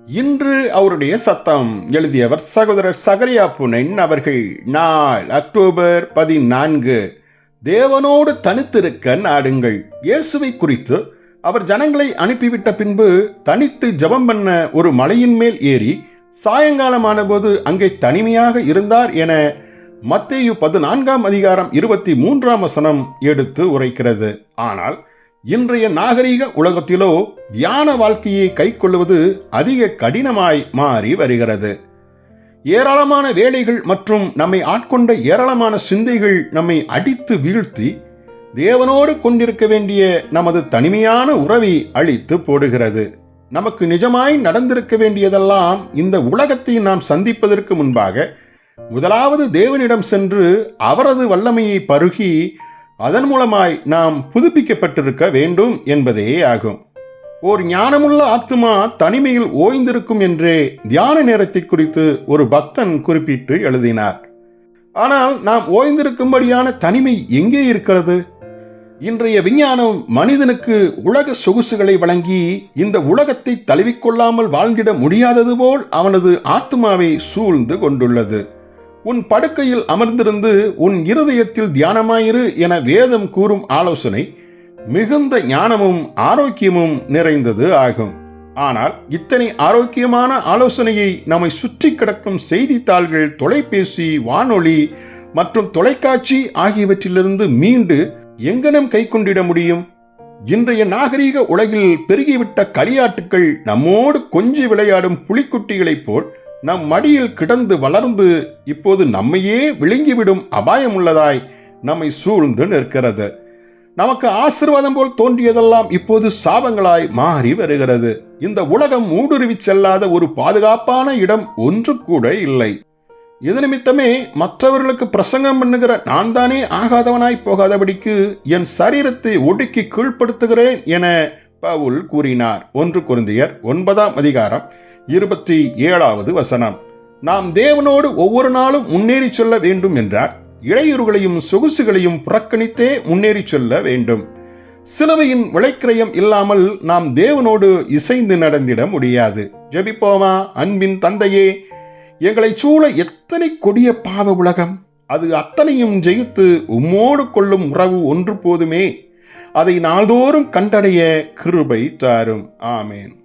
இன்று அவருடைய சத்தம். எழுதியவர் சகோதரர் சகரியா புனன் அவர்கள். நாள் அக்டோபர் 14. தேவனோடு தனித்திருக்க நாடுங்கள். இயேசுவை குறித்து அவர் ஜனங்களை அனுப்பிவிட்ட பின்பு தனித்து ஜெபம் பண்ண ஒரு மலையின் மேல் ஏறி சாயங்காலமான போது அங்கே தனிமையாக இருந்தார் என மத்தேயு 14:23 எடுத்து உரைக்கிறது. ஆனால் இன்றைய நாகரிக உலகத்திலோ தியான வாழ்க்கையை கைக்கொள்வது அதிக கடினமாய் மாறி வருகிறது. ஏராளமான வேலைகள் மற்றும் நம்மை ஆட்கொண்ட ஏராளமான சிந்தைகள் நம்மை அடித்து வீழ்த்தி தேவனோடு கொண்டிருக்க வேண்டிய நமது தனிமையான உறவை அழித்து போடுகிறது. நமக்கு நிஜமாய் நடந்திருக்க வேண்டியதெல்லாம் இந்த உலகத்தை நாம் சந்திப்பதற்கு முன்பாக முதலாவது தேவனிடம் சென்று அவரது வல்லமையை பருகி அதன் மூலமாய் நாம் புதுப்பிக்கப்பட்டிருக்க வேண்டும் என்பதே ஆகும். ஓர் ஞானமுள்ள ஆத்துமா தனிமையில் ஓய்ந்திருக்கும் என்றே தியான நேரத்தை குறித்து ஒரு பக்தன் குறிப்பிட்டு எழுதினார். ஆனால் நாம் ஓய்ந்திருக்கும்படியான தனிமை எங்கே இருக்கிறது? இன்றைய விஞ்ஞானம் மனிதனுக்கு உலக சொகுசுகளை வழங்கி இந்த உலகத்தை தழுவிக்கொள்ளாமல் வாழ்ந்திட முடியாதது போல் அவனது ஆத்துமாவை சூழ்ந்து கொண்டுள்ளது. உன் படுக்கையில் அமர்ந்திருந்து உன் இருதயத்தில் தியானமாயிரு என வேதம் கூறும் ஆலோசனை மிகுந்த ஞானமும் ஆரோக்கியமும் நிறைந்தது ஆகும். ஆனால் இத்தனை ஆரோக்கியமான ஆலோசனையை நம்மை சுற்றி கிடக்கும் செய்தித்தாள்கள், தொலைபேசி, வானொலி மற்றும் தொலைக்காட்சி ஆகியவற்றிலிருந்து மீண்டு எங்கனம் கை கொண்டிட முடியும்? இன்றைய நாகரீக உலகில் பெருகிவிட்ட களியாட்டுக்கள் நம்மோடு கொஞ்சி விளையாடும் புலிக்குட்டிகளைப் போல் நம் மடியில் கிடந்து வளர்ந்து இப்போது நம்மையே விழுங்கிவிடும் அபாயம் உள்ளதாய் நம்மை சூழ்ந்து நிற்கிறது. நமக்கு ஆசீர்வாதம் போல் தோன்றியதெல்லாம் இப்போது சாபங்களாய் மாறி வருகிறது. இந்த உலகம் ஊடுருவி செல்லாத ஒரு பாதுகாப்பான இடம் ஒன்று கூட இல்லை. இது நிமித்தமே மற்றவர்களுக்கு பிரசங்கம் பண்ணுகிற நான் தானே ஆகாதவனாய் போகாதபடிக்கு என் சரீரத்தை ஒடுக்கி கீழ்ப்படுத்துகிறேன் என பவுல் கூறினார். 1 கொரிந்தியர் 9:27. நாம் தேவனோடு ஒவ்வொரு நாளும் முன்னேறி செல்ல வேண்டும் என்றால் இடையூறுகளையும் சொகுசுகளையும் புறக்கணித்தே முன்னேறி செல்ல வேண்டும். சிலுவையின் விலைக்கிரயம் இல்லாமல் நாம் தேவனோடு இசைந்து நடந்திட முடியாது. ஜெபிப்போமா? அன்பின் தந்தையே, எங்களை சூழ எத்தனை கொடிய பாவ உலகம்! அது அத்தனையும் ஜெயித்து உம்மோடு கொள்ளும் உறவு ஒன்று போதுமே. அதை நாள்தோறும் கண்டடைய கிருபை தாரும். ஆமேன்.